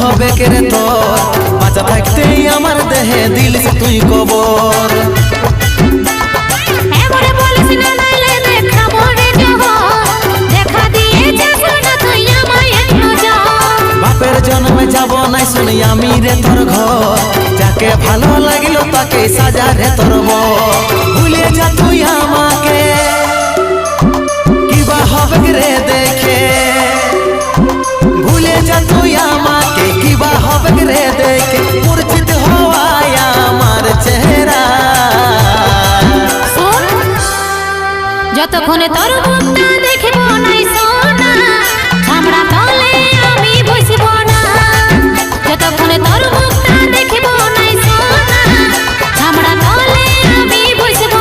হবে কে রে তোর বাঁচা থাকতেই আমার দেহে দিলিস তুই কবর এবারে বলিস না নাইলে দেখাবো রে জহর দেখা দিয়ে যাস না তুই আমায় এক নজর বাপের জন্মে যাব নাই শুনি আমি রে তোর ঘর যাকে ভালো লাগিল তাকে সাজা রে তোর ভুলে যা তুই আমাকে কিবা হবে রে দেখে ভুলে যা তুই আমাকে কিবা হবে রে দেখে মূর্ছিত হওয়ায় আমার চেহারা শোন যতক্ষণে তোর মুখটা